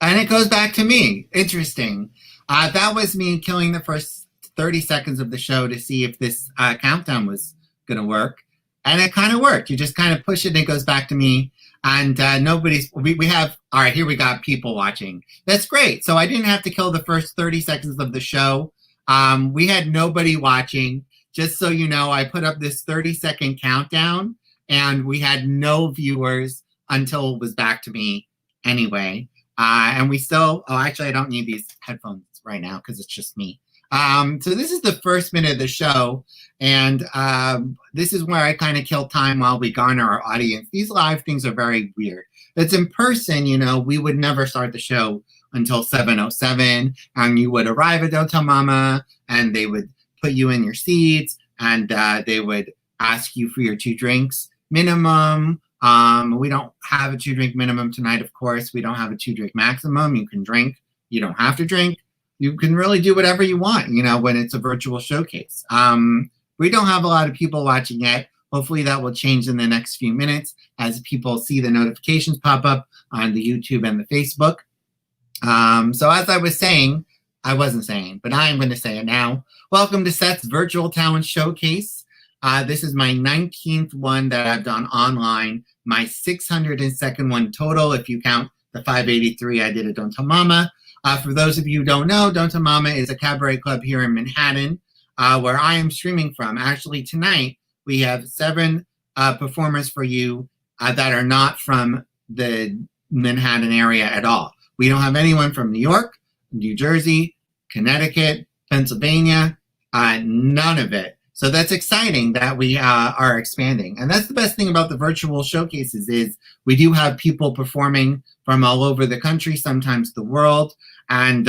And it goes back to me. Interesting. That was me killing the first 30 seconds of the show to see if this countdown was going to work. And it kind of worked. You just kind of push it and it goes back to me. And we have, all right, here we got people watching. That's great. So I didn't have to kill the first 30 seconds of the show. We had nobody watching. Just so you know, I put up this 30-second countdown and we had no viewers until it was back to me anyway. And we still, actually I don't need these headphones right now because it's just me. So this is the first minute of the show, and this is where I kind of kill time while we garner our audience. These live things are very weird. It's in person, you know, we would never start the show until 7:07, and you would arrive at Don't Tell Mama, and they would put you in your seats, and they would ask you for your 2 drinks minimum. We don't have a 2-drink minimum tonight, of course. We don't have a 2-drink maximum. You can drink. You don't have to drink. You can really do whatever you want, you know, when it's a virtual showcase. We don't have a lot of people watching yet. Hopefully that will change in the next few minutes as people see the notifications pop up on the YouTube and the Facebook. So as I was saying, I wasn't saying, but I'm going to say it now. Welcome to SETH'S Virtual Talent Showcase. This is my 19th one that I've done online, my 602nd one total, if you count the 583 I did at Don't Tell Mama. For those of you who don't know, Don't Tell Mama is a cabaret club here in Manhattan, where I am streaming from. Actually, tonight, we have 7 performers for you that are not from the Manhattan area at all. We don't have anyone from New York, New Jersey, Connecticut, Pennsylvania, none of it. So that's exciting that we are expanding. And that's the best thing about the virtual showcases is we do have people performing from all over the country, sometimes the world. And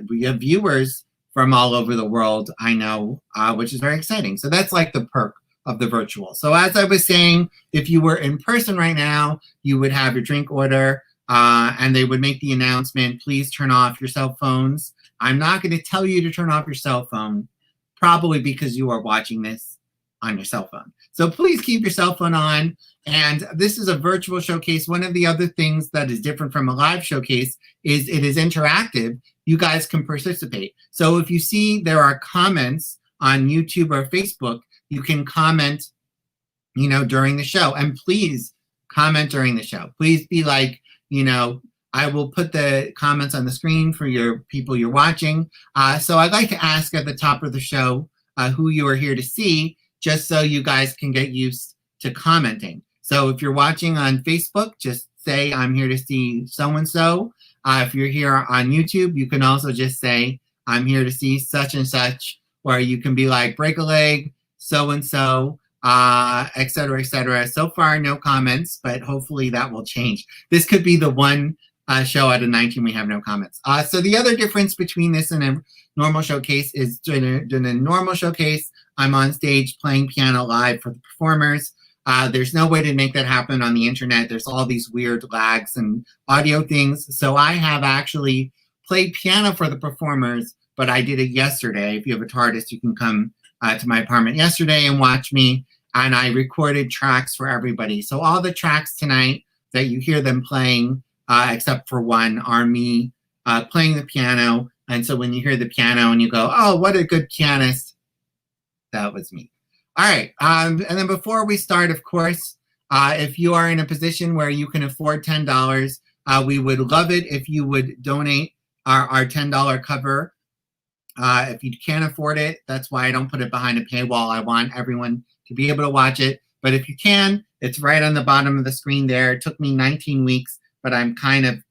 we have viewers from all over the world, I know, which is very exciting. So that's like the perk of the virtual. So as I was saying, if you were in person right now, you would have your drink order and they would make the announcement, please turn off your cell phones. I'm not going to tell you to turn off your cell phone, probably because you are watching this on your cell phone. So please keep your cell phone on. And this is a virtual showcase. One of the other things that is different from a live showcase is it is interactive. You guys can participate. So if you see there are comments on YouTube or Facebook, you can comment, you know, during the show. And please comment during the show. Please be like, you know, I will put the comments on the screen for your people you're watching. So I'd like to ask at the top of the show who you are here to see, just so you guys can get used to commenting. So if you're watching on Facebook, just say, I'm here to see so-and-so. If you're here on YouTube, you can also just say, I'm here to see such and such, or you can be like, break a leg, so-and-so, et cetera, et cetera. So far, no comments, but hopefully that will change. This could be the one show out of 19 we have no comments. So the other difference between this and a normal showcase is during a normal showcase, I'm on stage playing piano live for the performers. There's no way to make that happen on the internet. There's all these weird lags and audio things. So I have actually played piano for the performers, but I did it yesterday. If you have a TARDIS, you can come to my apartment yesterday and watch me. And I recorded tracks for everybody. So all the tracks tonight that you hear them playing, except for one, are me playing the piano. And so when you hear the piano and you go, oh, what a good pianist, that was me. All right. And then before we start, of course, if you are in a position where you can afford $10, we would love it if you would donate our $10 cover. If you can't afford it, that's why I don't put it behind a paywall. I want everyone to be able to watch it. But if you can, it's right on the bottom of the screen there. It took me 19 weeks, but I'm kind of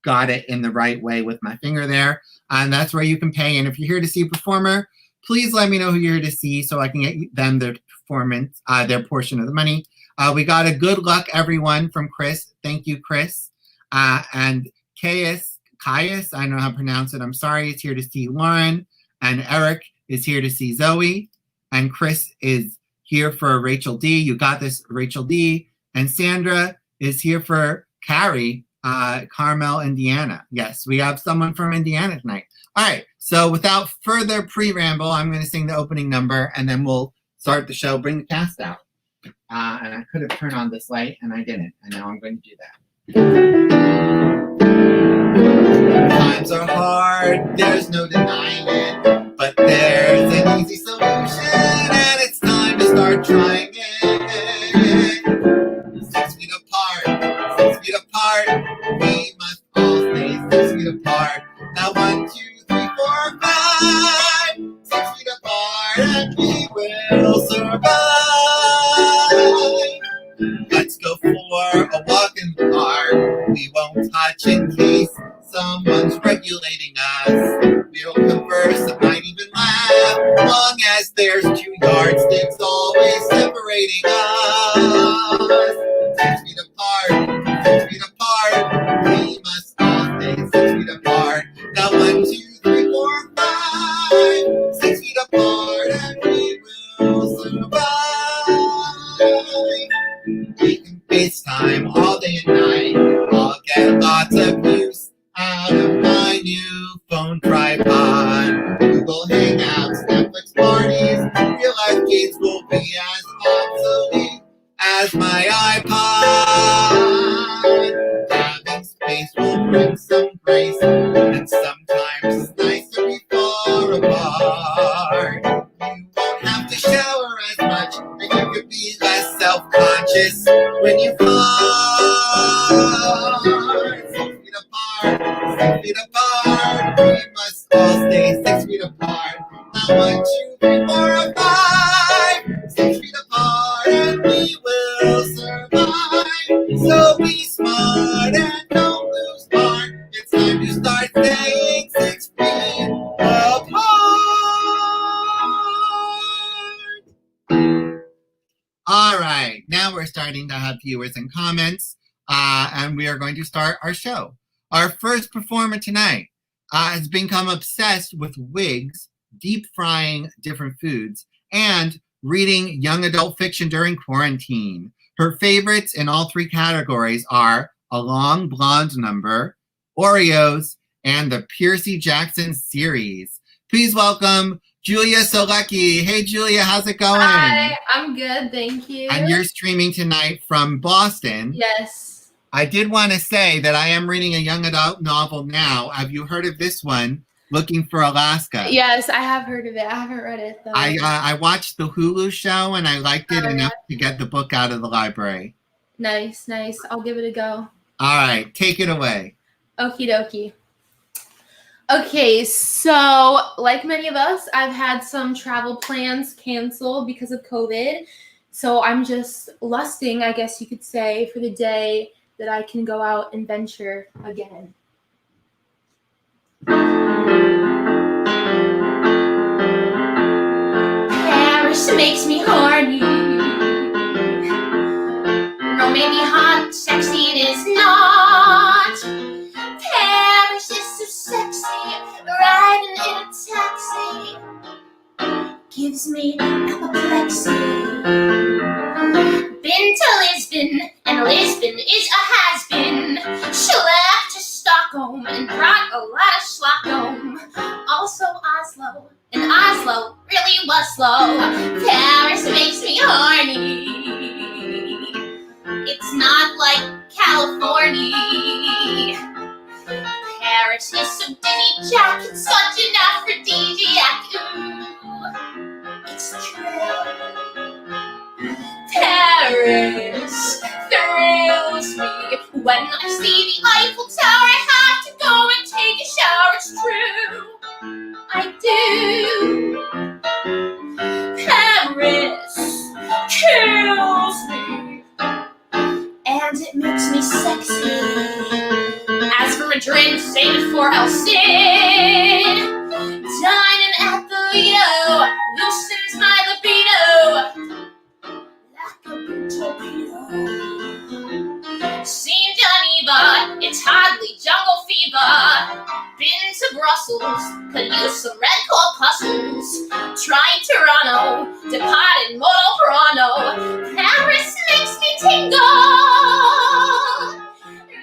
got it in the right way with my finger there. And that's where you can pay. And if you're here to see a performer, please let me know who you're here to see so I can get them their performance, their portion of the money. We got a good luck, everyone, from Chris. Thank you, Chris. And Caius, I don't know how to pronounce it. I'm sorry. Is here to see Lauren. And Eric is here to see Zoe. And Chris is here for Rachel D. You got this, Rachel D. And Sandra is here for KARI, Carmel, Indiana. Yes, we have someone from Indiana tonight. All right, so without further pre-ramble, I'm going to sing the opening number, and then we'll start the show, bring the cast out. And I could have turned on this light, and I didn't, and now I'm going to do that. are hard, there's no denying it. But there's an easy solution, and it's time to start trying it. 6 feet apart, 6 feet apart. We must all stay 6 feet apart. Now 1, 2, 3, 4, 5. 6 feet apart, and we will survive. Let's go for a walk in the park. We won't touch in case someone's regulating us. We'll converse, I might even laugh, long as there's 2 yardsticks always separating us. 6 feet apart, 6 feet apart. We must all stay 6 feet apart. Now 1, 2, 3, 4, 5. 6 feet apart, and we will survive. We can FaceTime all day and night. I'll get lots of use out of my new phone tripod. Google Hangouts, Netflix parties, real life gates will be as obsolete as my iPod. Having space will bring some grace, and sometimes it's nice to be far apart. You won't have to shower as much, and you could be less self-conscious when you fart. 6 feet apart, 6 feet apart. We must all stay 6 feet apart. Now 1, 2, 3, 4, 5. 6 feet apart, and we will survive. So be smart and don't lose heart. It's time to start staying 6 feet apart. All right, now we're starting to have viewers and comments, and we are going to start our show. Our first performer tonight has become obsessed with wigs, deep frying different foods, and reading young adult fiction during quarantine. Her favorites in all 3 categories are A Long Blonde Number, Oreos, and the Percy Jackson series. Please welcome Julia Solecki. Hey, Julia, how's it going? Hi, I'm good, thank you. And you're streaming tonight from Boston. Yes. I did want to say that I am reading a young adult novel now. Have you heard of this one, Looking for Alaska? Yes, I have heard of it. I haven't read it, though. I watched the Hulu show, and I liked it enough to get the book out of the library. Nice, nice. I'll give it a go. All right, take it away. Okie dokie. Okay, so like many of us, I've had some travel plans canceled because of COVID. So I'm just lusting, I guess you could say, for the day that I can go out and venture again. Paris makes me horny. No, maybe hot, sexy it is not. Paris is so sexy, riding in a taxi gives me apoplexy. Been to Lisbon, and Lisbon is a has-been. Schlepped to Stockholm and brought a lot of schlock home. Also Oslo, and Oslo really was slow. Paris makes me horny. It's not like California. Paris is so dizzy, Jack, it's such an aphrodisiac. Ooh, it's true. Paris thrills me. When I see the Eiffel Tower, I have to go and take a shower. It's true, I do. Paris kills me, and it makes me sexy. As for Madrid, save it for El Cid. Dining at the Lido loosens my libido like a torpedo. Seen Geneva, it's hardly jungle fever. Been to Brussels, could use some red corpuscles. Tried Toronto, departed mortal Toronto. Paris makes me tingle.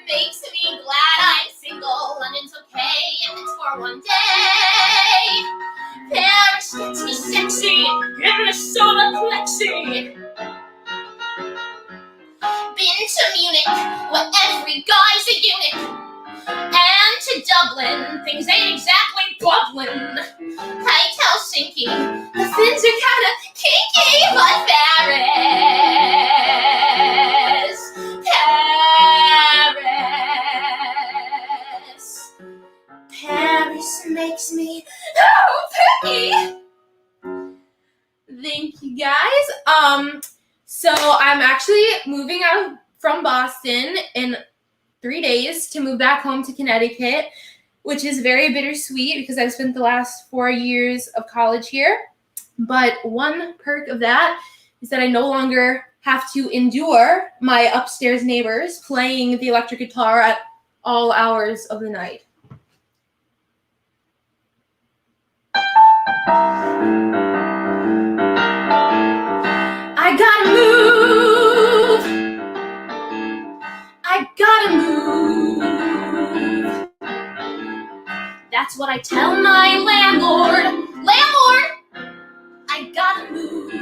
Makes me glad I'm single. London's okay if it's for one day. Paris gets me sexy in the solar plexi. Been to Munich, where every guy's a eunuch. And to Dublin, struggling. Things ain't exactly bubbling. Hi, Helsinki. The fins are kind of kinky, but Paris makes me picky. Thank you guys. So I'm actually moving out from Boston in 3 days to move back home to Connecticut, which is very bittersweet because I've spent the last 4 years of college here. But one perk of that is that I no longer have to endure my upstairs neighbors playing the electric guitar at all hours of the night. I gotta move. I gotta move. That's what I tell my landlord. Landlord, I gotta move.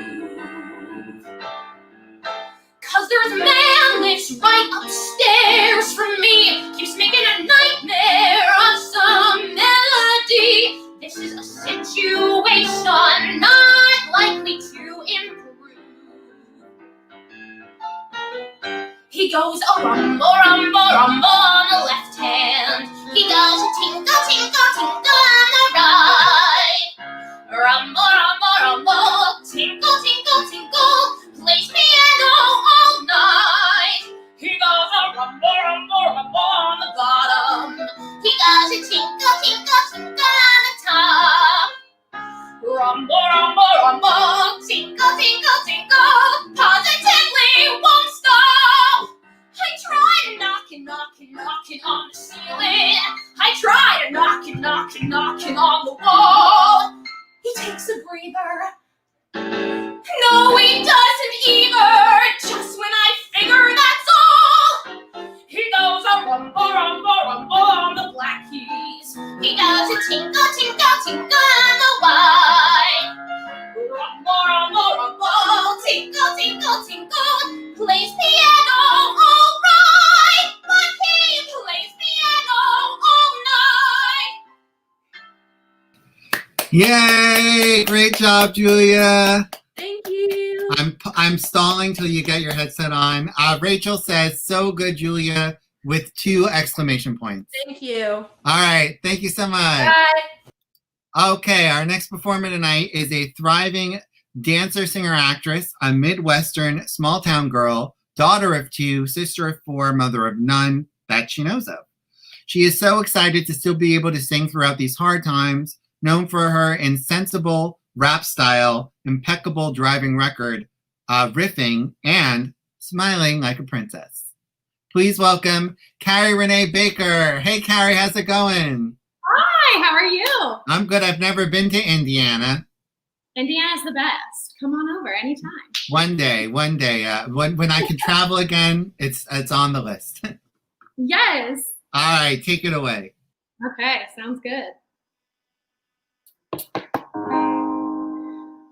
'Cause there's a man lives right upstairs from me. Keeps making a nightmare of some melody. This is a situation not likely to improve. He goes a rumble, rumble, rumble on the left hand. He does a tinkle, tinkle, tinkle on the right. Rumble, rumble, rumble, tinkle, tinkle, tinkle. Plays piano all night. He does a rumble, rumble, rumble on the bottom. He does a tinkle, tinkle, tinkle on the top. Rumble, rumble, rumble, tinkle, tinkle, tinkle. Positively won't stop. I tried knocking, knocking, knocking on the ceiling. I tried knocking, knocking, knocking on the wall. He takes a breather. No, he doesn't either. Just when I figure that's all, he goes a rumble, rumble, rumble on the black keys. He does a tinkle, tinkle, tinkle on the white. Rumble, rumble, rumble, tinkle, tinkle, tinkle. Plays piano all right, but he plays piano all night. Yay! Great job, Julia. Thank you. I'm stalling till you get your headset on. Rachel says, "So good, Julia," with 2 exclamation points. Thank you. All right, thank you so much. Bye. Okay, our next performer tonight is a thriving dancer, singer, actress, a Midwestern small town girl, daughter of 2, sister of 4, mother of none that she knows of. She is so excited to still be able to sing throughout these hard times, known for her insensible rap style, impeccable driving record, riffing, and smiling like a princess. Please welcome KARI Renee Baker. Hey, KARI, how's it going? Hi, how are you? I'm good. I've never been to Indiana. Indiana's the best. Come on over anytime. One day. When I can travel again, it's on the list. Yes. All right, take it away. Okay, sounds good.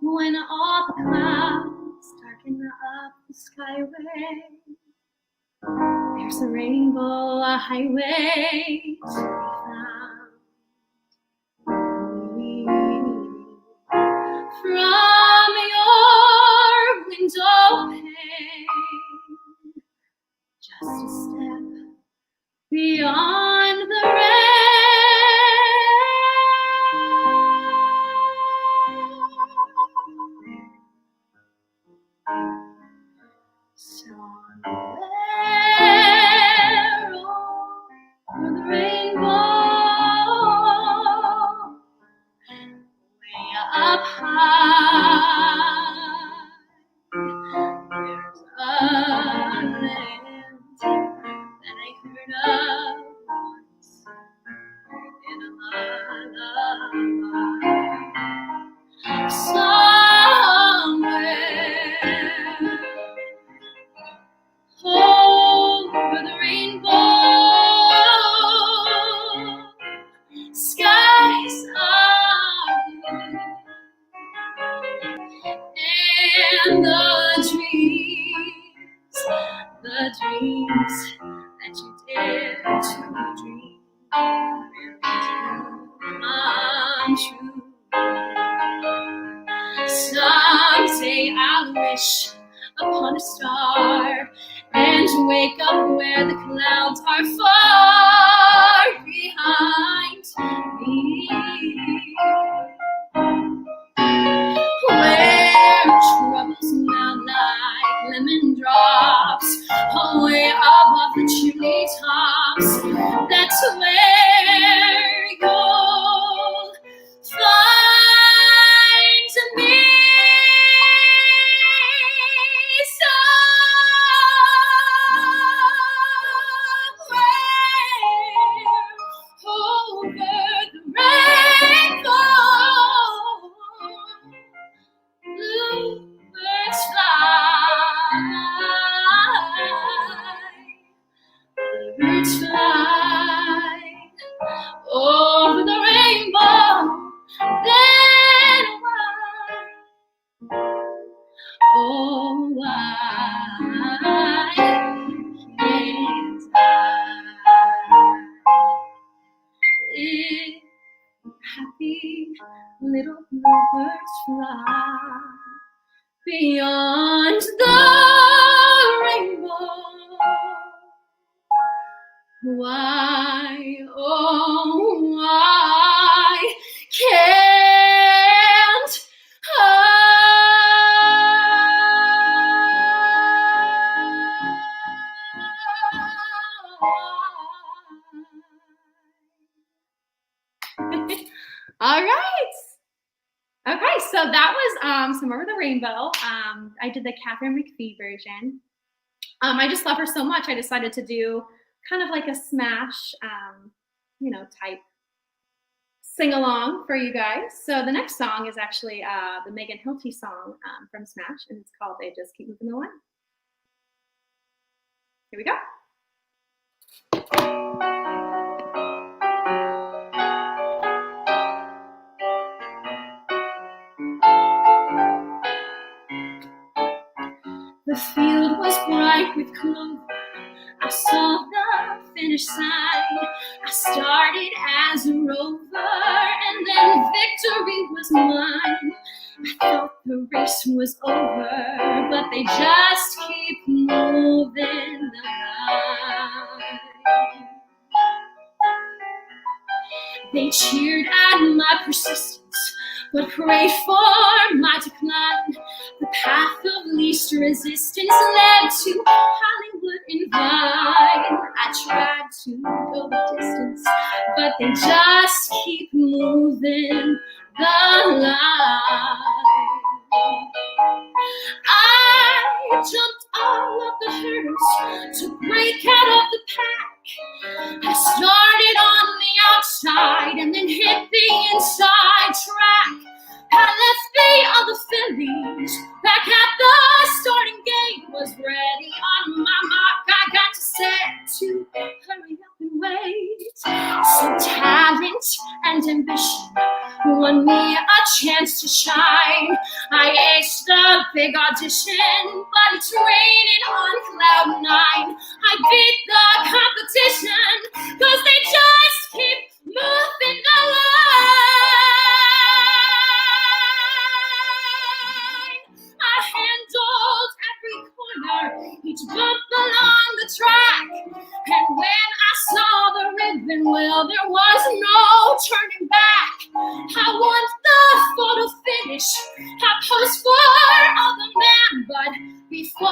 When all the clouds darken up the skyway, there's a rainbow, a highway to be found. From your window pane, just a step beyond the rain. Somewhere over the rainbow, way up high, there's a land that I heard of once in a lullaby. Somewhere over the rainbow, skies are blue, and the dreams that you dare to dream really true. Someday I'll wish upon a star and wake up where the clouds are far behind me, where troubles melt like lemon drops away above the chimney tops. That's where you'll find me. Somewhere over the rainbow, bluebirds fly, birds fly over the rainbow. Then why, oh why can't I live happy? Little bluebirds fly beyond the rainbow. Why, oh why can't I? All right. Okay, so that was some Over the Rainbow. I did the Catherine McPhee version. I just love her so much. I decided to do kind of like a Smash, type sing along for you guys. So the next song is actually the Megan Hilty song from Smash, and it's called They Just Keep Moving the Line. Here we go. The field was bright with clover. I saw the finish sign. I started as a rover, and then victory was mine. I thought the race was over, but they just keep moving the line. They cheered at my persistence, but prayed for my decline. The path of least resistance led to Hollywood and Vine. I tried to go the distance, but they just keep moving the line. I jumped all of the hurdles to break out of the pack. I started on the outside and then hit the inside track. I left the other fillies back at the starting gate. Was ready on my mark. I got set to hurry up and wait. So talent and ambition won me a chance to shine. I aced the big audition, but it's raining on cloud nine. I beat the competition, 'cause they just keep moving the line. I handled every corner, each bump along the track. And when I saw the ribbon, well, there was no turning back. I want the photo finish, I posed for all the man, but before I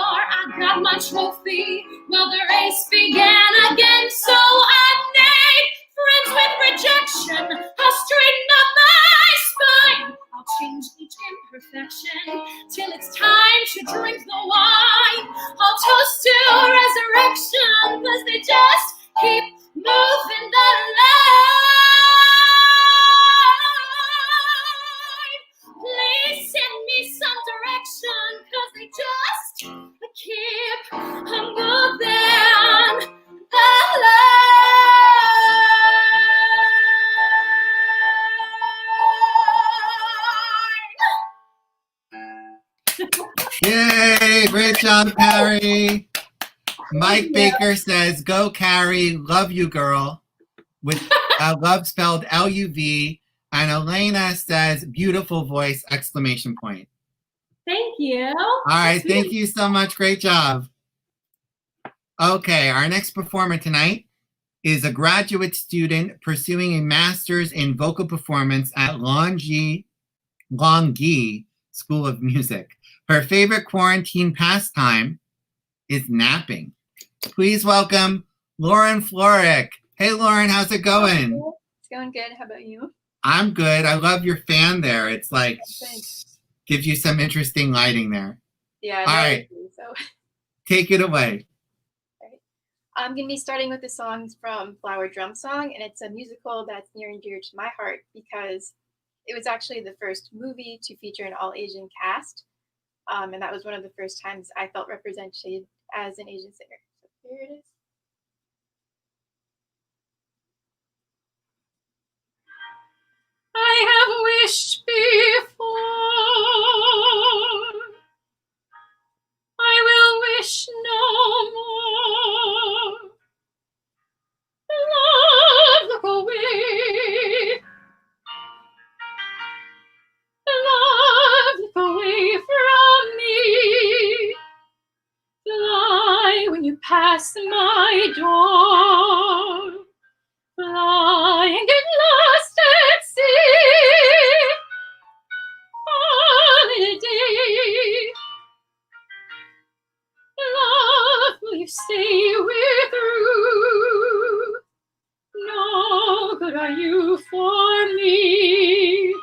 got my trophy, well, the race began again. So I made friends with rejection. I'll straighten up my spine. I'll change each imperfection till it's time to drink the wine. I'll toast to resurrection, 'cause they just keep moving the line. Please send me some direction, 'cause they just keep moving the line. Yay! Great job, Kari. Mike Baker says, "Go, Kari. Love you, girl." With love spelled LUV. And Elena says, beautiful voice, exclamation point. Thank you. All right, thank you so much. Great job. Okay, our next performer tonight is a graduate student pursuing a master's in vocal performance at Longyi School of Music. Her favorite quarantine pastime is napping. Please welcome Lauren FLOREK. Hey, Lauren, how's it going? It's going good. How about you? I'm good. I love your fan there. It's like, Thanks. gives you some interesting lighting there. Yeah. All right. So Take it away. I'm going to be starting with the songs from Flower Drum Song, and it's a musical that's near and dear to my heart because it was actually the first movie to feature an all-Asian cast, and that was one of the first times I felt represented as an Asian singer. So here it is. I have wished before, I will wish no more. Love, look away. Love, look away from me. Fly when you pass my door. Fly and get lost at sea. Holiday. Love, will you stay with Ruth? No good are you for me.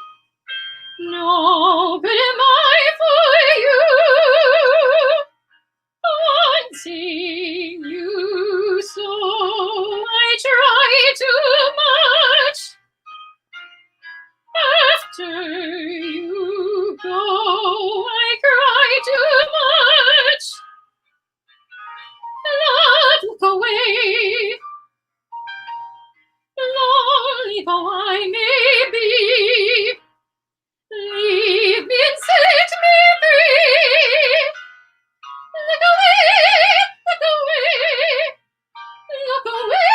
No good am I for you. Wanting you so, I try too much. After you go, I cry too much. Love, look away. Lonely though I may be, leave me and set me free. Look away, look away, look away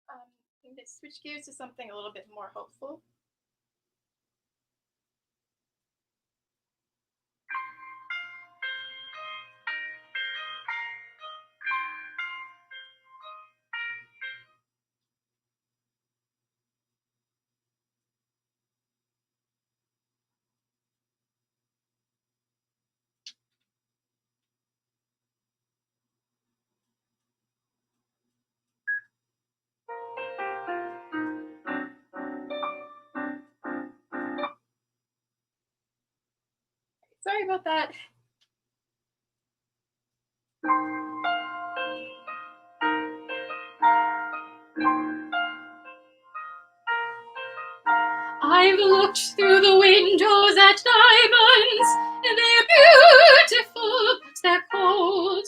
from me. I'm going to switch gears to something a little bit more hopeful. Sorry about that. I've looked through the windows at diamonds, and they're beautiful, but they're cold.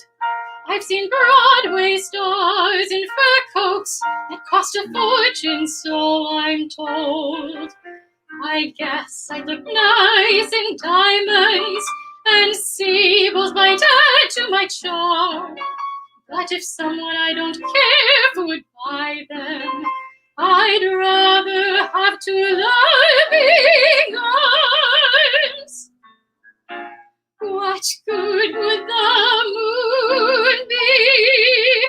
I've seen Broadway stars in fur coats that cost a fortune, so I'm told. I guess I'd look nice in diamonds, and Sables might add to my charm. But if someone I don't care for would buy them, I'd rather have two loving arms. What good would the moon be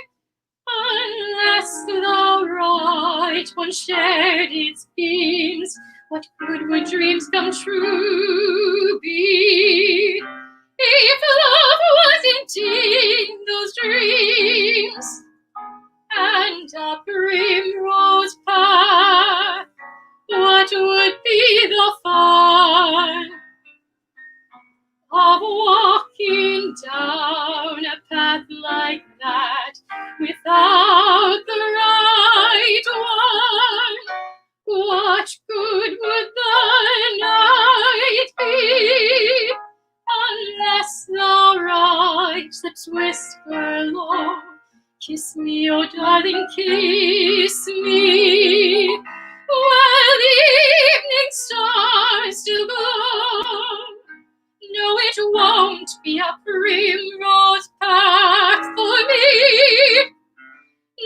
unless the right one shared its beams? What good would dreams come true be if love was indeed those dreams and a primrose path? What would be the fun of walking down a path like that without the right one? What good would the night be unless the right lips whisper low, kiss me, oh darling, kiss me, while the evening stars still glow? No, it won't be a primrose path for me.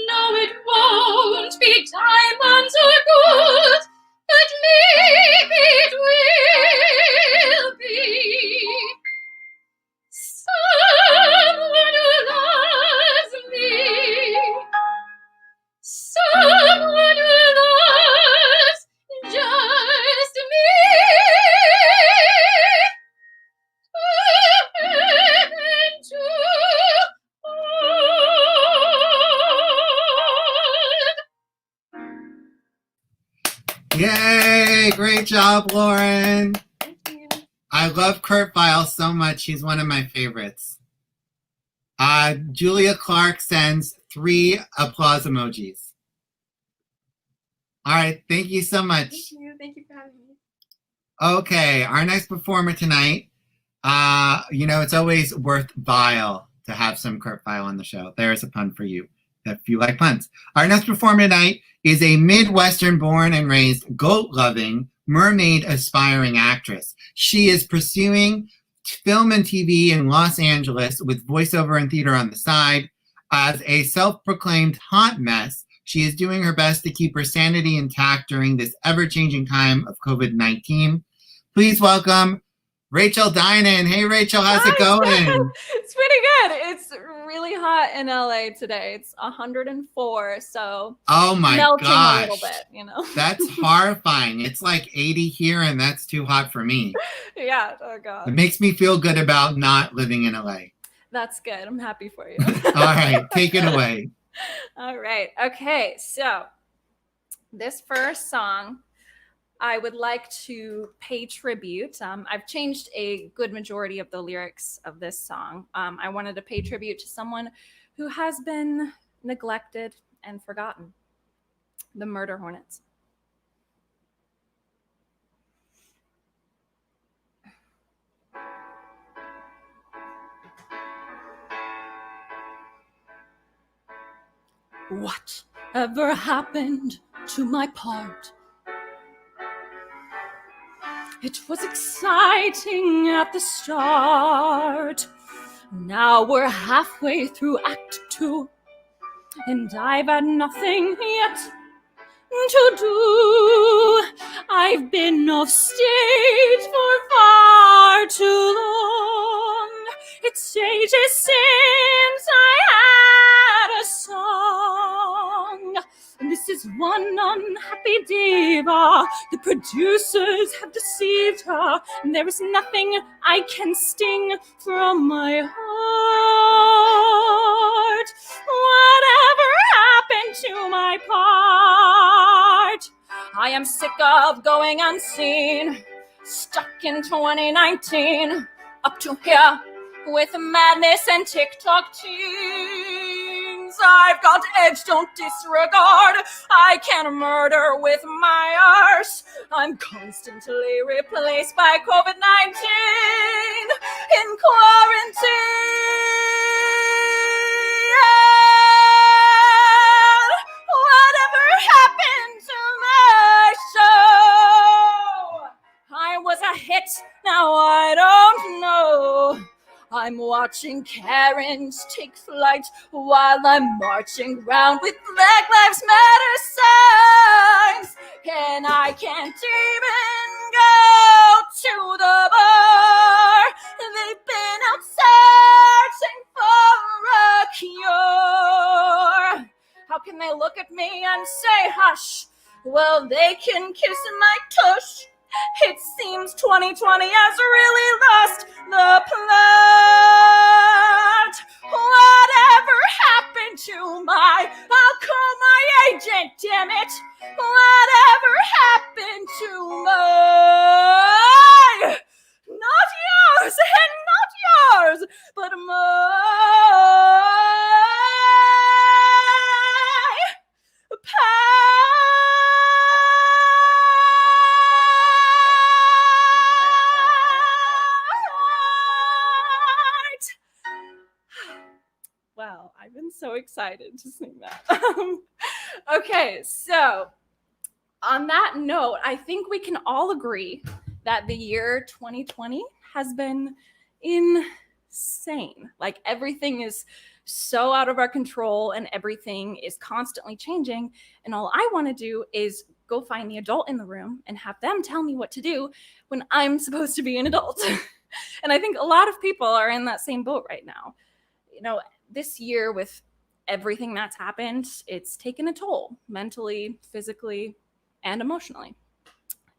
No, it won't be diamonds or gold, but maybe it will be someone who loves me, someone who loves just me. And to Yay! Great job, Lauren. Thank you. I love Kurt Vile so much. He's one of my favorites. Julia Clark sends 3 applause emojis. All right. Thank you so much. Thank you. Thank you for having me. Okay. Our next performer tonight, it's always worth Vile to have some Kurt Vile on the show. There's a pun for you if you like puns. Our next performer tonight is a Midwestern born and raised goat-loving, mermaid-aspiring actress. She is pursuing film and TV in Los Angeles with voiceover and theater on the side. As a self-proclaimed hot mess, she is doing her best to keep her sanity intact during this ever-changing time of COVID-19. Please welcome Rachel Dinan. Hey, Rachel, how's it going? It's pretty good. It's really hot in LA today. It's 104, so Oh my melting gosh. a little bit, That's horrifying. It's like 80 here, and that's too hot for me. Yeah, oh It God. makes me feel good about not living in LA. That's good. I'm happy for you. All right, take it away. All right. Okay, so this first song, I would like to pay tribute. I've changed a good majority of the lyrics of this song. I wanted to pay tribute to someone who has been neglected and forgotten, the Murder Hornets. Whatever happened to my part? It was exciting at the start. Now we're halfway through Act 2, and I've had nothing yet to do. I've been off stage for far too long. It's ages since I had a song. And this is one unhappy diva. The producers have deceived her, and there is nothing I can sting from my heart. Whatever happened to my part? I am sick of going unseen, stuck in 2019, up to here with madness and TikTok teens. I've got edge, don't disregard. I can murder with my arse. I'm constantly replaced by COVID-19 in quarantine. Whatever happened to my show? I was a hit, now I don't know. I'm watching Karens take flight while I'm marching round with Black Lives Matter signs. And I can't even go to the bar. They've been out searching for a cure. How can they look at me and say hush? Well, they can kiss my tush. It seems 2020 has really lost the plot. Whatever happened to I'll call my agent, damn it. Whatever happened to not yours and not yours, but Wow, I've been so excited to sing that. Okay, so on that note, I think we can all agree that the year 2020 has been insane. Like everything is so out of our control and everything is constantly changing. And all I want to do is go find the adult in the room and have them tell me what to do when I'm supposed to be an adult. And I think a lot of people are in that same boat right now. You know, this year with everything that's happened, it's taken a toll mentally, physically, and emotionally.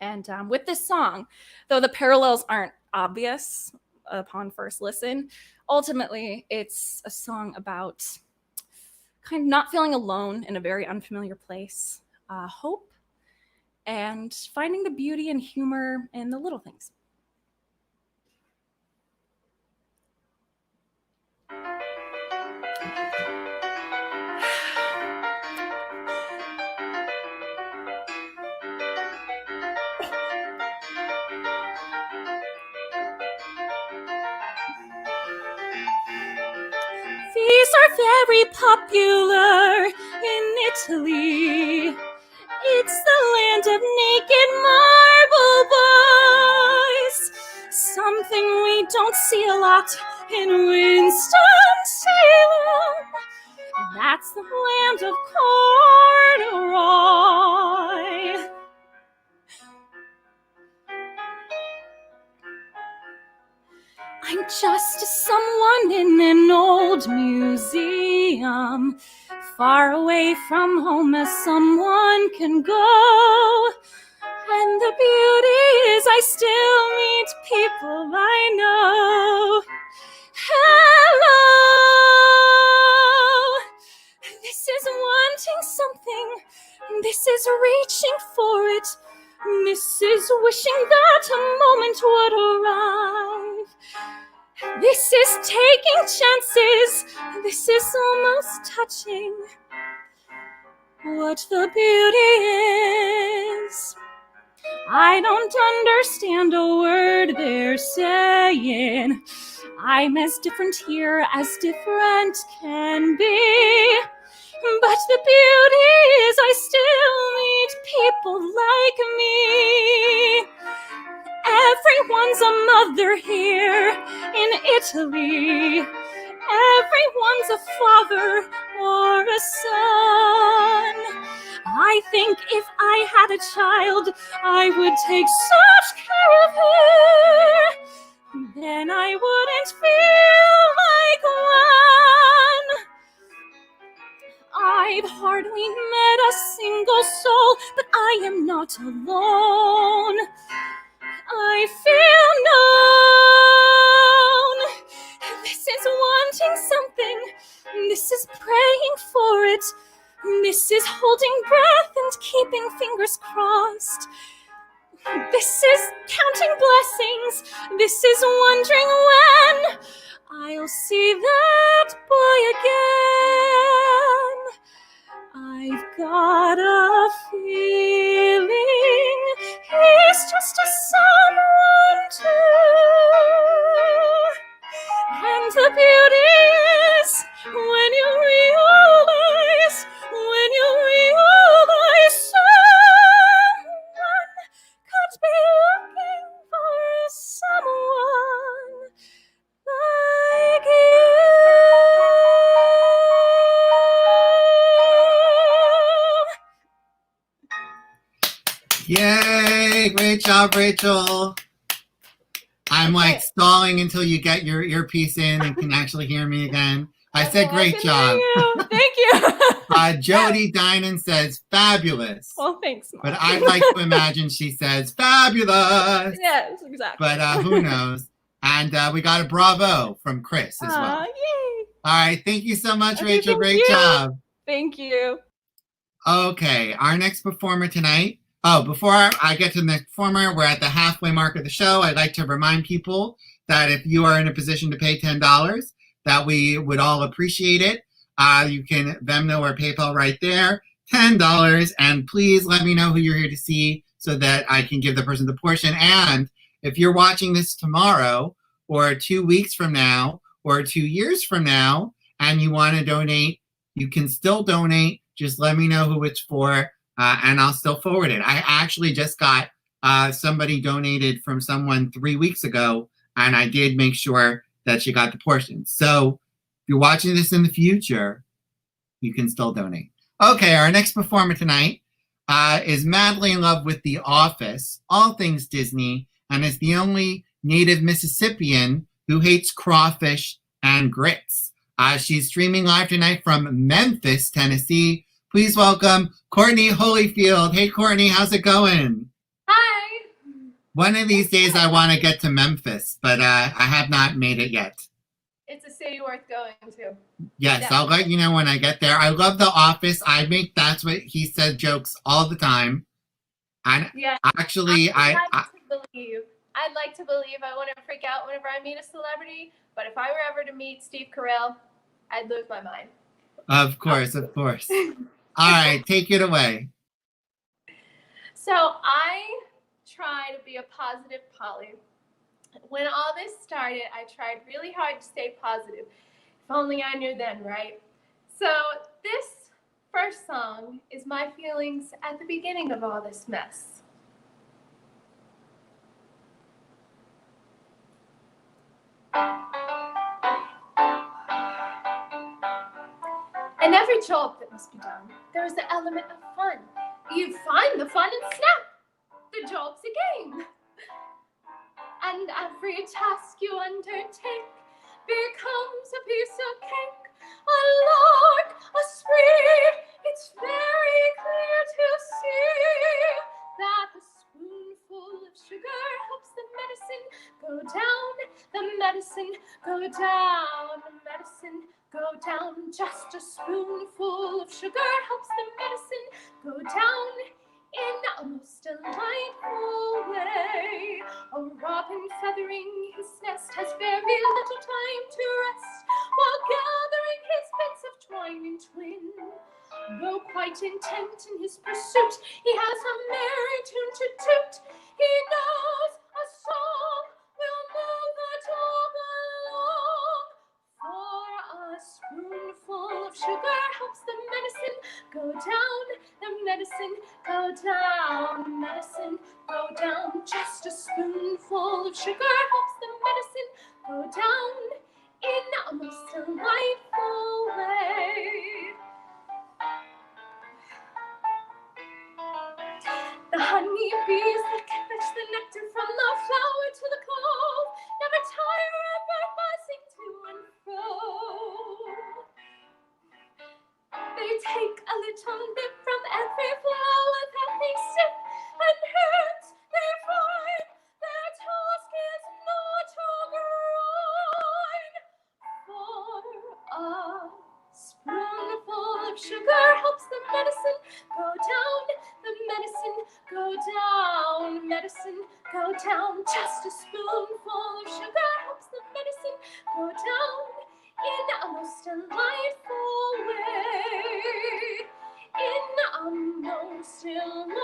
And with this song, though the parallels aren't obvious upon first listen, ultimately it's a song about kind of not feeling alone in a very unfamiliar place, hope, and finding the beauty and humor in the little things. These are very popular in Italy. It's the land of naked marble boys. Something we don't see a lot in Winston-Salem. That's the land of corduroy. I'm just someone in an old museum, far away from home as someone can go. And the beauty is I still meet people I know. Hello! This is wanting something. This is reaching for it. This is wishing that a moment would arrive. This is taking chances. This is almost touching what the beauty is. I don't understand a word they're saying. I'm as different here as different can be. But the beauty is I still meet people like me. Everyone's a mother here in Italy. Everyone's a father or a son. I think if I had a child, I would take such care of her. Then I wouldn't feel like one. I've hardly met a single soul, but I am not alone. I feel known. This is wanting something. This is praying for it. This is holding breath and keeping fingers crossed. This is counting blessings. This is wondering when I'll see that boy again. I've got a feeling he's just a someone too. And the beauty is when you realize someone could be looking for someone like you. Yay! Great job, Rachel. I'm like stalling until you get your earpiece in and can actually hear me again. I said great job. Thank you. Jody Dinan says fabulous. Well, thanks, Mom. But I'd like to imagine she says fabulous. Yes, exactly. But who knows? And we got a bravo from Chris as well. Yay. All right. Thank you so much, Okay, Rachel. thank Great you. job. Thank you. Okay. Our next performer tonight. Oh, before I get to the next performer, we're at the halfway mark of the show. I'd like to remind people that if you are in a position to pay $10, that we would all appreciate it. You can Venmo or PayPal right there, $10. And please let me know who you're here to see so that I can give the person the portion. And if you're watching this tomorrow or 2 weeks from now or 2 years from now and you want to donate, you can still donate. Just let me know who it's for. And I'll still forward it. I actually just got somebody donated from someone 3 weeks ago and I did make sure that she got the portion. So if you're watching this in the future, you can still donate. Okay, our next performer tonight is madly in love with The Office, all things Disney, and is the only native Mississippian who hates crawfish and grits. She's streaming live tonight from Memphis, Tennessee. Please welcome Courtney Holyfield. Hey, Courtney, how's it going? Hi. One of these days I want to get to Memphis, but I have not made it yet. It's a city worth going to. Yes, Yeah. I'll let you know when I get there. I love The Office. I make That's What He Said jokes all the time. And Yeah. actually, I'd like to believe I wouldn't freak out whenever I meet a celebrity, but if I were ever to meet Steve Carell, I'd lose my mind. Of course. All right, take it away. So I try to be a positive Polly. When all this started, I tried really hard to stay positive. If only I knew then, right? So this first song is my feelings at the beginning of all this mess. In every job that must be done, there is the element of fun. You find the fun and snap! The job's a game. And every task you undertake becomes a piece of cake, a lark, a spree. It's very clear to see that a spoonful of sugar helps the medicine go down, the medicine go down, the medicine go down. Just a spoonful of sugar helps the medicine go down in a most delightful way. A robin feathering his nest has very little time to rest while gathering his bits of twine and twine. Though quite intent in his pursuit, he has a merry tune to toot. He knows a song will move the dog along. For a spoonful of sugar helps the medicine go down, the medicine go down, medicine go down. Just a spoonful of sugar helps the medicine go down in a most delightful way. The honeybees that can fetch the nectar from the flower to the clove never tire ever buzzing to and fro. They take a little nip from every flower that they sip, and hence they find their task is not to grind. For a spoonful of sugar helps the medicine go down, the medicine go down, medicine go down. Just a spoonful of sugar helps the medicine go down in a most delightful way. In a most delightful way.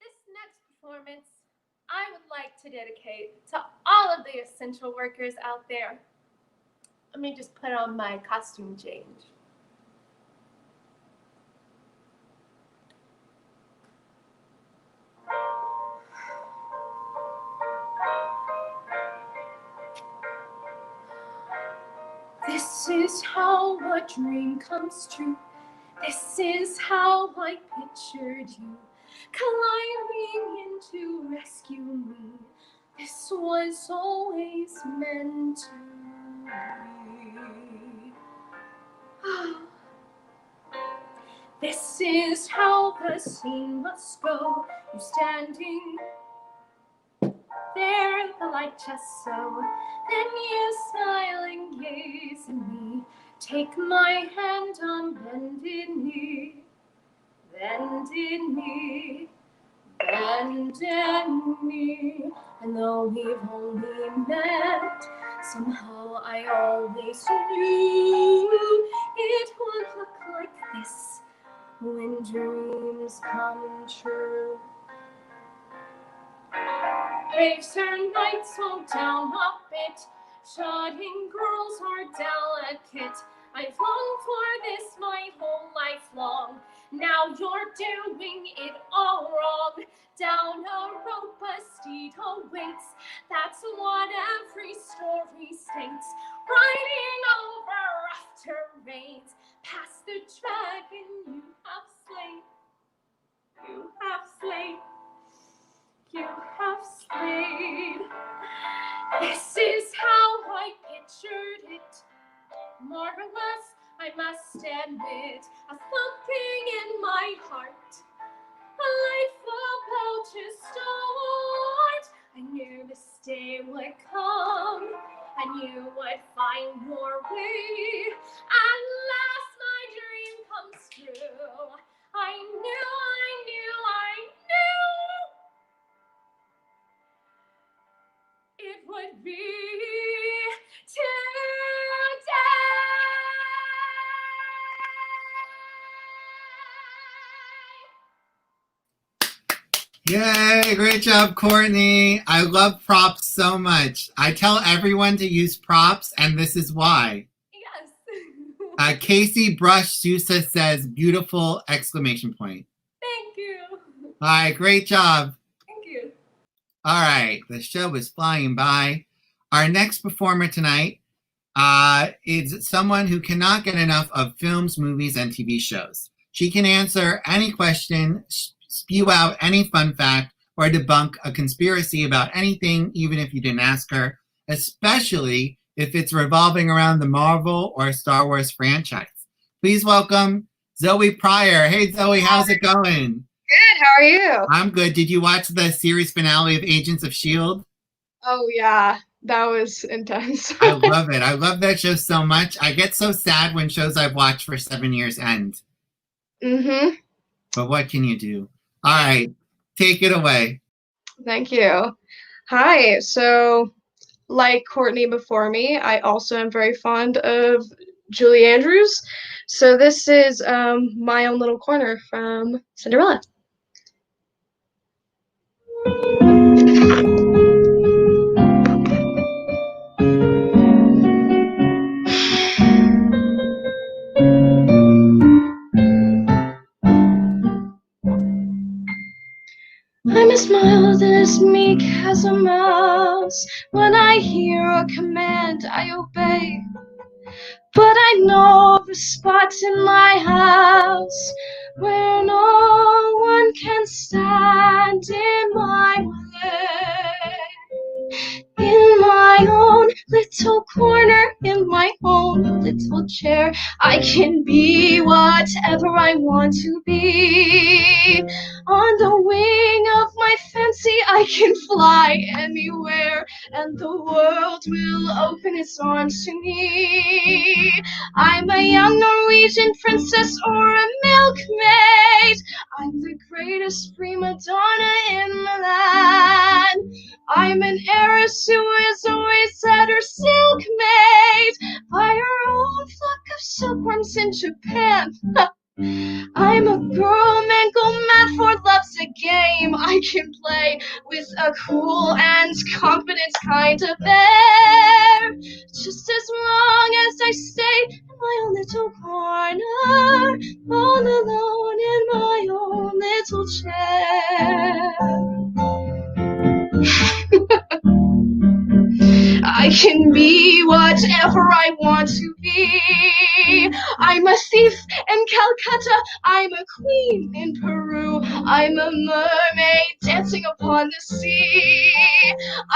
This next performance I would like to dedicate to all of the essential workers out there. Let me just put on my costume change. This is how a dream comes true. This is how I pictured you climbing in to rescue me. This was always meant to be. This is how the scene must go. You standing there, the light just so. Then you smile and gaze at me. Take my hand on bended knee, bended knee, bended knee. And though we've only met, somehow I always knew it would look like this when dreams come true. Makes her nights slow down a bit. Shutting girls are delicate. I've longed for this my whole life long. Now you're doing it all wrong. Down a rope a steed awaits. That's what every story states. Riding over rough terrains, past the dragon you have slain. You have slain. You have slain. This is how I pictured it. More or less, I must admit, a thumping in my heart, a life about to start. I knew this day would come, and you would find your way. At last, my dream comes true. I knew it would be today. Yay, great job, Courtney. I love props so much. I tell everyone to use props, and this is why. Yes. Casey Brush Sousa says, beautiful, exclamation point. Thank you. All right, great job. Thank you. All right, the show is flying by. Our next performer tonight is someone who cannot get enough of films, movies, and TV shows. She can answer any question, spew out any fun fact, or debunk a conspiracy about anything, even if you didn't ask her, especially if it's revolving around the Marvel or Star Wars franchise. Please welcome Zoe Pryor. Hey, Zoe, how's it going? Good, how are you? I'm good. Did you watch the series finale of Agents of S.H.I.E.L.D.? Oh, yeah, that was intense. I love it. I love that show so much. I get so sad when shows I've watched for 7 years end. Mm-hmm. But what can you do? All right, take it away. Thank you. Hi, so like Courtney before me, I also am very fond of Julie Andrews. So this is my own little corner from Cinderella. I'm as mild and as meek as a mouse. When I hear a command, I obey. But I know of a spot in my house where no one can stand in my way. In my own little corner, in my own little chair, I can be whatever I want to be. On the wing of my fancy, I can fly anywhere, and the world will open its arms to me. I'm a young Norwegian princess or a milkmaid. I'm the greatest prima donna in the land. I'm an heiress who is always at her silk made by her own flock of silkworms in Japan. I'm a girl man go mad for love's a game I can play with a cool and confident kind of air. Just as long as I stay in my own little corner, all alone in my own little chair. I can be whatever I want to be. I'm a thief in Calcutta, I'm a queen in Peru, I'm a mermaid dancing upon the sea.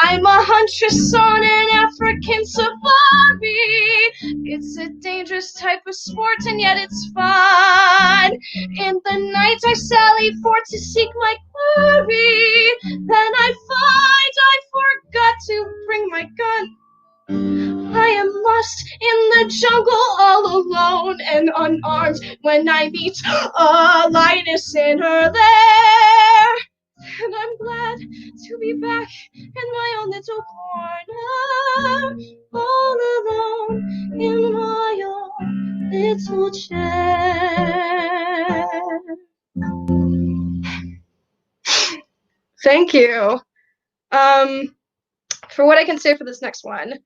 I'm a huntress on an African safari. It's a dangerous type of sport and yet it's fun. In the night I sally forth to seek my quarry. Then I find I forgot to bring my gun. I am lost in the jungle all alone and unarmed when I meet a lioness in her lair. And I'm glad to be back in my own little corner, all alone in my own little chair. Thank you. For what I can say for this next one,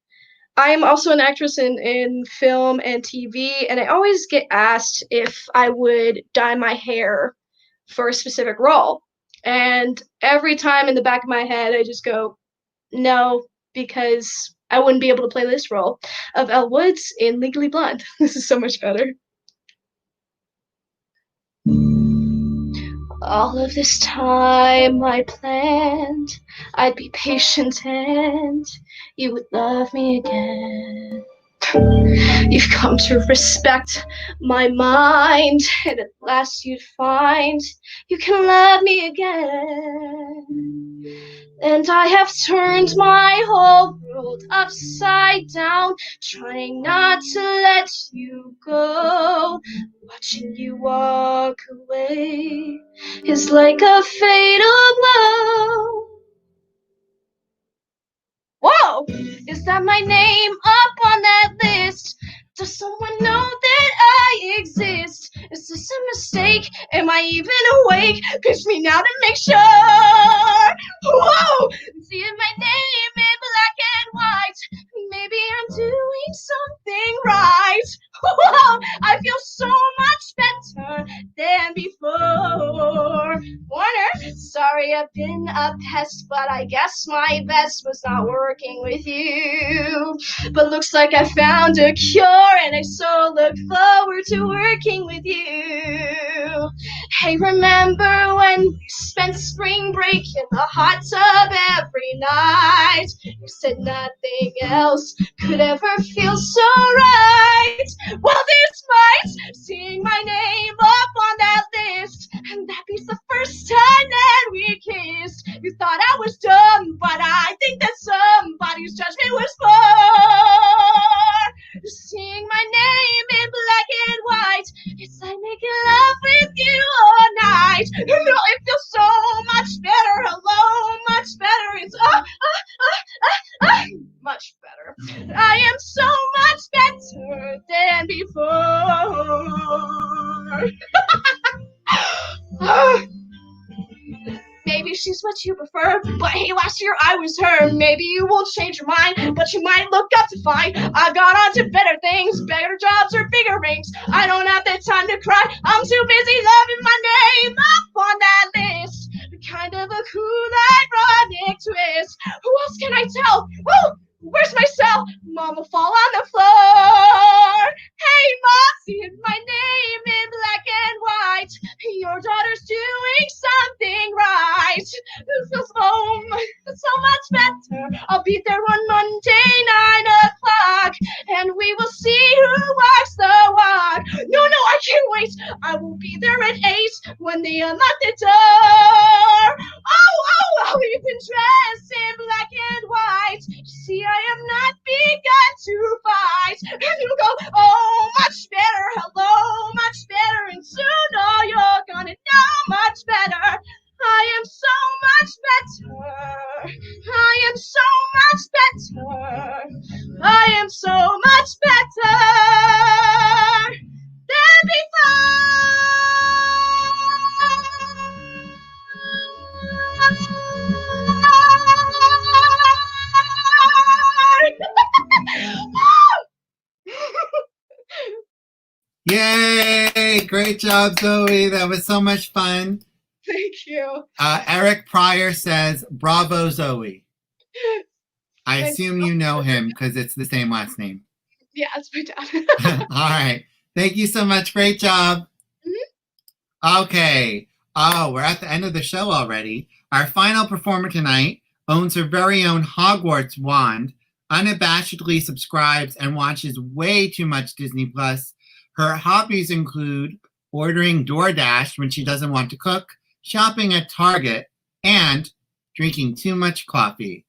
I am also an actress in film and TV, and I always get asked if I would dye my hair for a specific role. And every time in the back of my head, I just go, no, because I wouldn't be able to play this role of Elle Woods in Legally Blonde. This is so much better. All of this time I planned I'd be patient and you would love me again. You've come to respect my mind, and at last you'd find you can love me again. And I have turned my whole world upside down, trying not to let you go. Watching you walk away is like a fatal blow. Whoa! Is that my name up on that list? Does someone know that I exist? Is this a mistake? Am I even awake? Pinch me now to make sure. Whoa! Seeing my name in black and white. Maybe I'm doing something right. Whoa! I feel so much better than before. Warner, sorry I've been a pest, but I guess my best was not working with you. But looks like I found a cure, and I so look forward to working with you. Hey, remember when we spent spring break in the hot tub every night? You said nothing else could ever feel so right. Well, this might, seeing my name up on that list, and that be the first time that we kissed. You thought I was dumb, but I think that somebody's judgment was more. Seeing my name in black and white, it's like making love with you all night. No, it feels so much better. Hello, much better. It's much better. I am so much better than before. Maybe she's what you prefer, but hey, last year I was her. Maybe you won't change your mind, but you might look up to find I've got on to better things, better jobs or bigger rings. I don't have the time to cry. I'm too busy loving my name up on that list. Kind of a cool, ironic twist. Who else can I tell? Woo! Where's my cell? Mom will fall on the floor. Hey, Mom, seeing my name in black and white. Your daughter's doing something right. This feels so much better. I'll be there on Monday, 9 o'clock, and we will see who walks the walk. No, I can't wait. I will be there at 8 when they unlock the door. Oh, I'll even dress in black and white. See, I have not begun to fight. And you go, oh, much better. Hello, much better. And soon, oh, you're gonna know much better. I am so much better. I am so much better. I am so much better than Yay! Great job, Zoe. That was so much fun. Thank you. Eric Pryor says, bravo, Zoe. I Thanks. assume you know him because it's the same last name. Yeah, it's my dad. All right. Thank you so much. Great job. Mm-hmm. Okay. Oh, we're at the end of the show already. Our final performer tonight owns her very own Hogwarts wand, unabashedly subscribes and watches way too much Disney Plus. Her hobbies include ordering DoorDash when she doesn't want to cook, shopping at Target, and drinking too much coffee.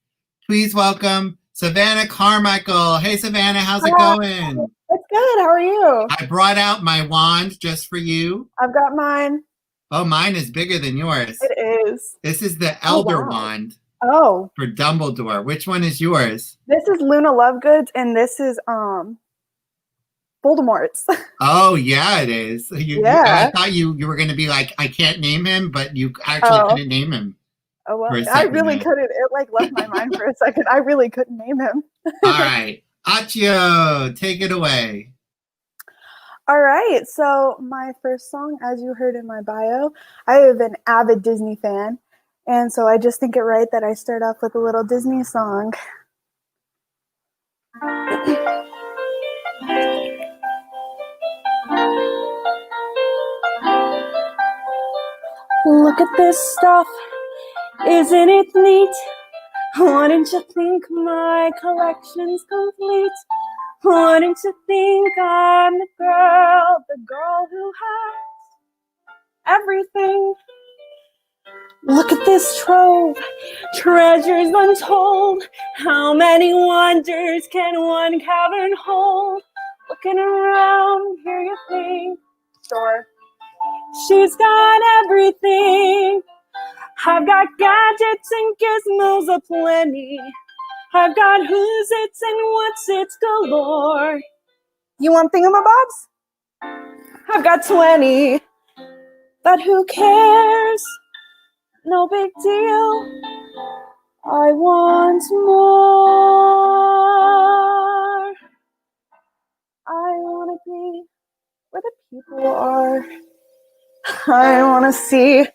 Please welcome Savannah Carmichael. Hey, Savannah, how's it going? It's good. How are you? I brought out my wand just for you. I've got mine. Oh, mine is bigger than yours. It is. This is the Elder wow. wand Oh. for Dumbledore. Which one is yours? This is Luna Lovegoods, and this is Voldemort's. Oh, yeah, it is. Yeah. I thought you were going to be like, I can't name him, but you actually couldn't name him. Oh, well, I really couldn't. It left my mind for a second. I really couldn't name him. All right. Accio, take it away. All right, so my first song, as you heard in my bio, I am an avid Disney fan, and so I just think it right that I start off with a little Disney song. Look at this stuff, isn't it neat? Wouldn't you think my collection's complete? Wouldn't you think I'm the girl who has everything? Look at this trove, treasures untold. How many wonders can one cavern hold? Looking around, here you think, sure, she's got everything. I've got gadgets and gizmos aplenty. I've got who's its and what's its galore. You want thingamabobs? I've got 20. But who cares? No big deal. I want more. I want to be where the people are. I wanna see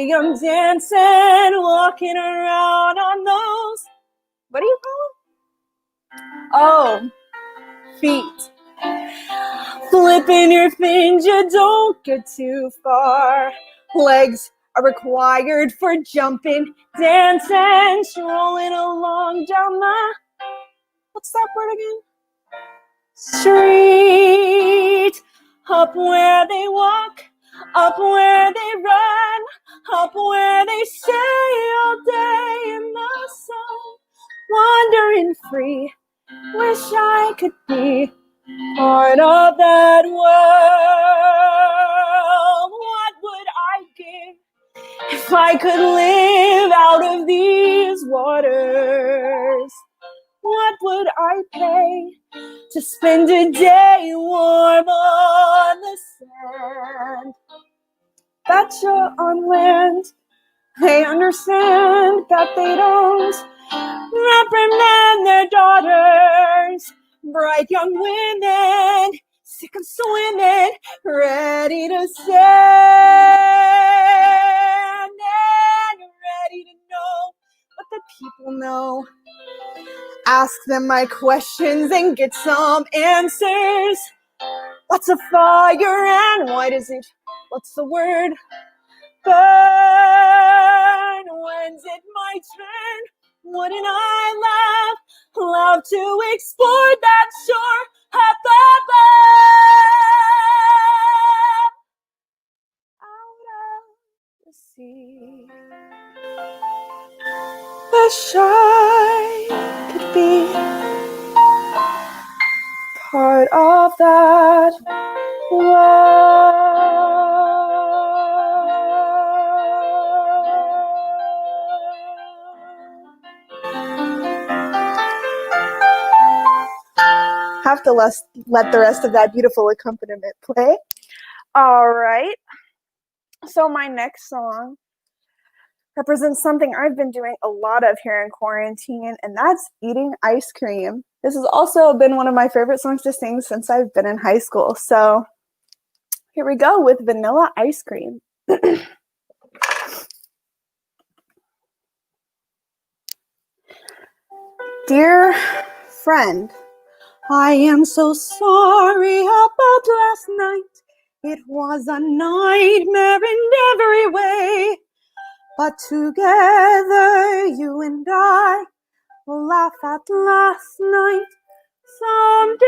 them dancing, walking around on those, what do you call them? Oh, feet. Flipping your fins, you don't get too far. Legs are required for jumping, dancing, strolling along down the, what's that word again? Street. Up where they walk, up where they run, up where they stay all day in the sun, wandering free. Wish I could be part of that world. What would I give if I could live out of these waters? What would I pay to spend a day warm on the sand? That you're on land, they understand that they don't reprimand their daughters. Bright young women, sick of swimming, ready to stand and ready to know what the people know. Ask them my questions and get some answers. What's a fire and why does it, what's the word? Burn. When's it my turn? Wouldn't I love to explore that shore up above? Out of the sea. Wish I could be part of that world. Have to let the rest of that beautiful accompaniment play. All right. So my next song represents something I've been doing a lot of here in quarantine, and that's eating ice cream. This has also been one of my favorite songs to sing since I've been in high school. So here we go with Vanilla Ice Cream. Dear friend, I am so sorry about last night. It was a nightmare in every way. But together, you and I will laugh at last night someday.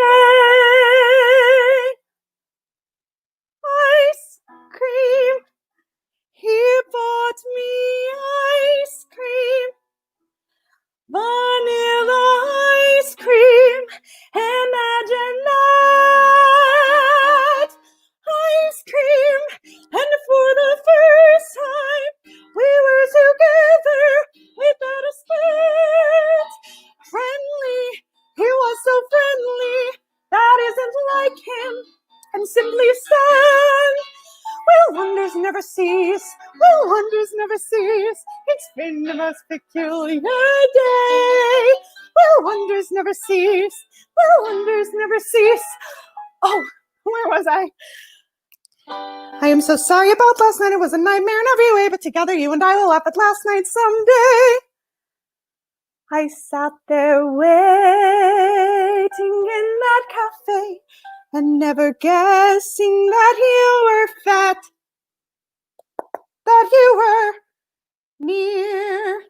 Ice cream, he bought me ice cream. Vanilla ice cream, imagine that. Ice cream, and for the first time, we were together without a split. Friendly, he was so friendly, that isn't like him, and simply said, will wonders never cease, will wonders never cease. It's been the most peculiar day. Will wonders never cease. Will wonders never cease. Oh, where was I? I am so sorry about last night. It was a nightmare in every way, but together you and I will laugh at last night someday. I sat there waiting in that cafe and never guessing that you were fat, that you were near.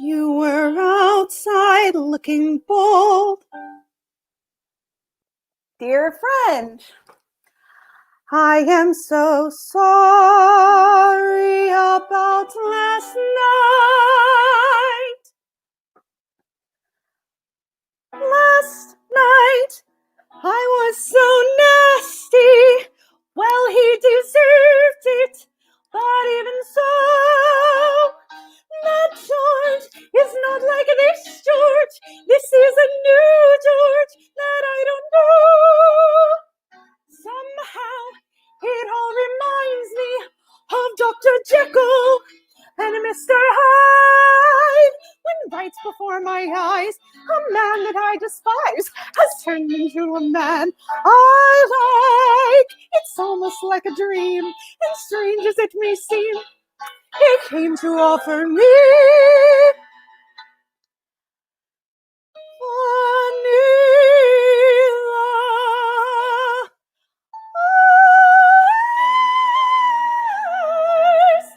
You were outside looking bold. Dear friend, I am so sorry about last night. Last night, I was so nasty. Well, he deserved it, but even so, that George is not like this George. This is a new George that I don't know. Somehow, it all reminds me of Dr. Jekyll and Mr. Hyde. When right before my eyes, a man that I despise has turned into a man I like. It's almost like a dream, and strange as it may seem, he came to offer me vanilla ice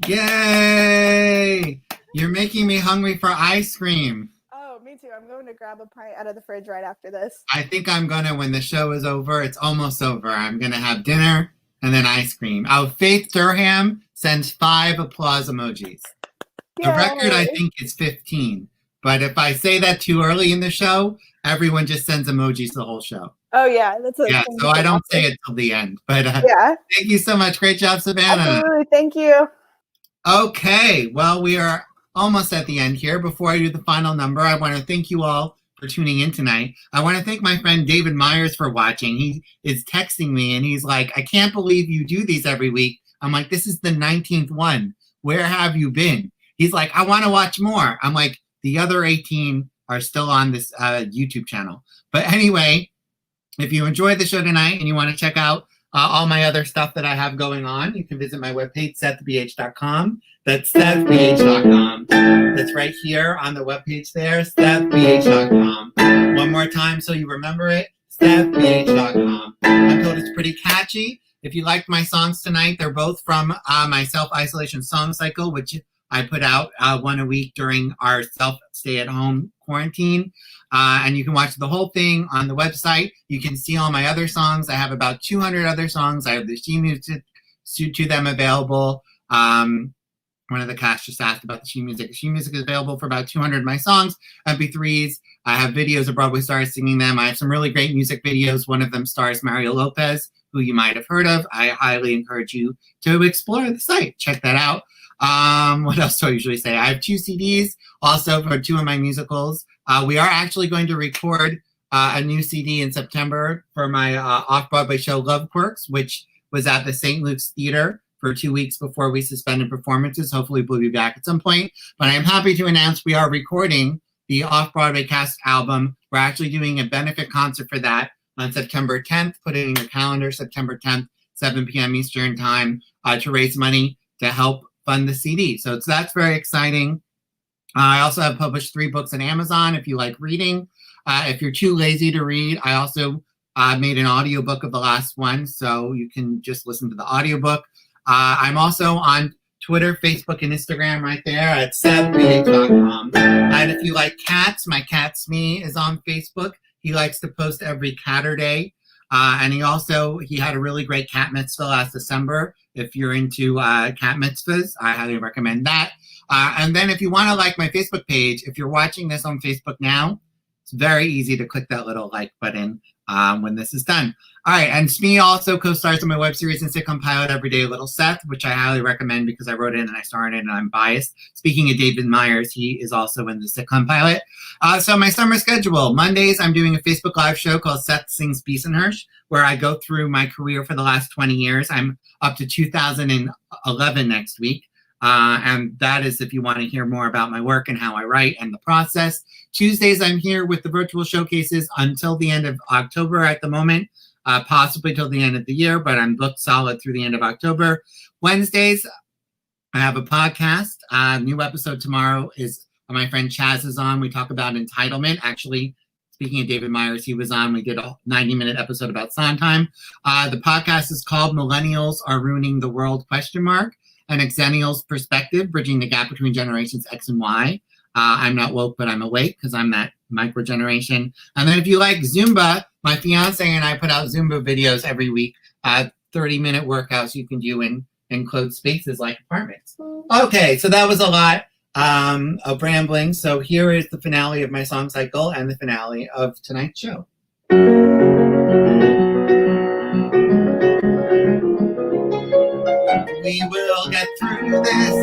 cream. Yay! You're making me hungry for ice cream. Oh, me too. I'm going to grab a pint out of the fridge right after this. I think I'm gonna, when the show is over, it's almost over, I'm gonna have dinner and then ice cream. Oh, Faith Durham sends 5 applause emojis. The record, I think, is 15. But if I say that too early in the show, everyone just sends emojis the whole show. Oh, yeah. That's Yeah, so I don't say it till the end. But yeah. Thank you so much. Great job, Savannah. Absolutely. Thank you. Okay, well, we are almost at the end here. Before I do the final number, I want to thank you all for tuning in tonight. I want to thank my friend David Myers for watching. He is texting me and he's like, I can't believe you do these every week. I'm like, this is the 19th one. Where have you been? He's like, I want to watch more. I'm like, the other 18 are still on this YouTube channel. But anyway, if you enjoyed the show tonight and you want to check out all my other stuff that I have going on, you can visit my webpage, SETH'S.com. That's SETH'S.com. That's right here on the webpage there, SETH'S.com. One more time so you remember it, SETH'S.com. I'm told it's pretty catchy. If you liked my songs tonight, they're both from my self-isolation song cycle, which I put out one a week during our self-stay-at-home quarantine. And you can watch the whole thing on the website. You can see all my other songs. I have about 200 other songs. I have the sheet music to them available. One of the cast just asked about the sheet music. The sheet music is available for about 200 of my songs, MP3s. I have videos of Broadway stars singing them. I have some really great music videos. One of them stars Mario Lopez, who you might have heard of. I highly encourage you to explore the site. Check that out. What else do I usually say? I have 2 CDs also for 2 of my musicals. We are actually going to record a new CD in September for my off-Broadway show Love Quirks, which was at the St. Luke's Theater for 2 weeks before we suspended performances. Hopefully we'll be back at some point. But I am happy to announce we are recording the off-Broadway cast album. We're actually doing a benefit concert for that on September 10th. Put it in your calendar, September 10th, 7 p.m. Eastern time, to raise money to help fund the CD. So that's very exciting. I also have published 3 books on Amazon if you like reading. If you're too lazy to read, I also made an audiobook of the last one, so you can just listen to the audiobook. I'm also on Twitter, Facebook, and Instagram right there at SethBH.com. And if you like cats, my cat Smee is on Facebook. He likes to post every Catterday. And he had a really great cat mitzvah last December. If you're into cat mitzvahs, I highly recommend that. And then if you want to like my Facebook page, if you're watching this on Facebook now, It's very easy to click that little like button when this is done. All right, and Smee also co-stars in my web series and sitcom pilot Everyday Little Seth, which I highly recommend because I wrote it and I starred in it and I'm biased. Speaking of David Myers, he is also in the sitcom pilot. So my summer schedule, Mondays, I'm doing a Facebook Live show called Seth Sings Bisen-Hersh, where I go through my career for the last 20 years. I'm up to 2011 next week. And that is if you want to hear more about my work and how I write and the process. Tuesdays, I'm here with the virtual showcases until the end of October at the moment, possibly till the end of the year, but I'm booked solid through the end of October. Wednesdays, I have a podcast. New episode tomorrow is my friend Chaz is on. We talk about entitlement. Actually, speaking of David Myers, he was on. We did a 90-minute episode about Sondheim. The podcast is called Millennials Are Ruining the World, ? An Xennial's Perspective, Bridging the Gap Between Generations X and Y. I'm not woke, but I'm awake because I'm that micro generation. And then if you like Zumba, my fiance and I put out Zumba videos every week, 30-minute workouts you can do in enclosed spaces like apartments. Okay, so that was a lot of rambling. So here is the finale of my song cycle and the finale of tonight's show. We will get through this,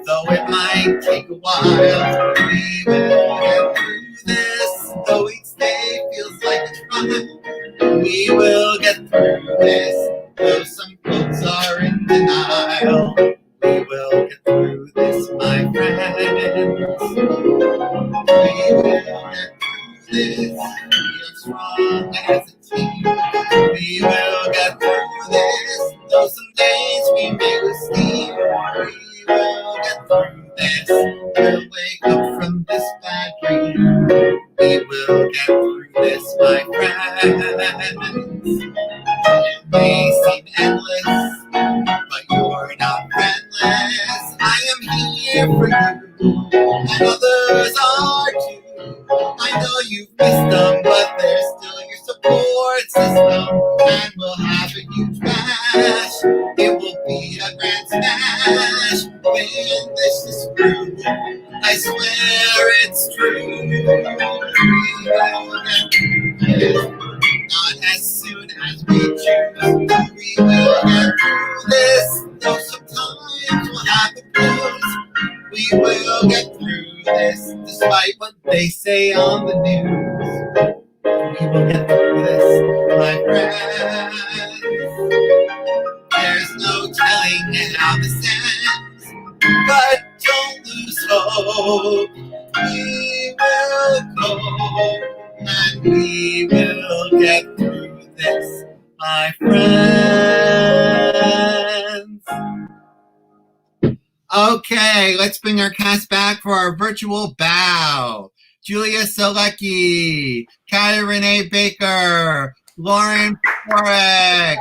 though it might take a while. We will get through this, though each day feels like a trial. We will get through this, though some folks are in denial. We will get through this, my friends. We will get through this. We are strong as a team. We will get through this, though some days we may lose steam. We will get through this. We'll wake up from this bad dream. We will get through this, my friends. It may seem endless, but you're not friendless. I am here for you, and others are too. I know you've missed them, but they're still your support system. And we'll have a huge bash. It will be a grand smash when this is through. I swear it's true. We will get through this, not as soon as we choose. We will get through this, though sometimes we'll have the blues. We will get through this, despite what they say on the news. We will get through this, my friends. There's no telling how this ends, but don't lose hope. We will cope, and we will get through this, my friends. Okay, let's bring our cast back for our virtual bow. Julia Solecki, Kari Renee Baker, Lauren FLOREK,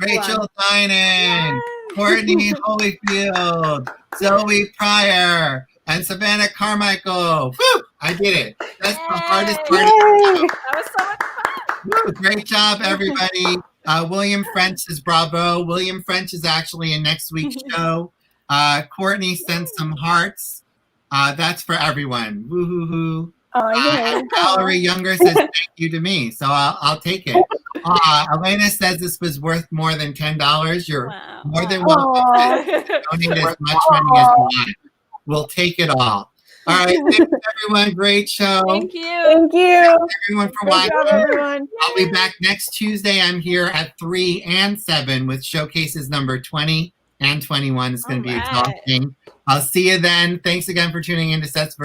Rachel DINAN, Courtney Holyfield, Zoe Pryor, and Savannah Carmichael. Woo! I did it. That's the hardest part of the show. That was so much fun. Woo! Great job, everybody. William French is bravo. William French is actually in next week's show. Courtney sent some hearts. That's for everyone. Woo-hoo-hoo. Oh, yeah. Valerie Younger says thank you to me, so I'll take it. Elena says this was worth more than $10. You're more than welcome to donate as much money as you want. We'll take it all. All right, thanks everyone. Great show. Thank you. Thank you. Thanks everyone for Good watching. job, everyone. I'll be back next Tuesday. I'm here at 3 and 7 with showcases number 20 and 21. It's going to be exhausting. I'll see you then. Thanks again for tuning in to SETH'S.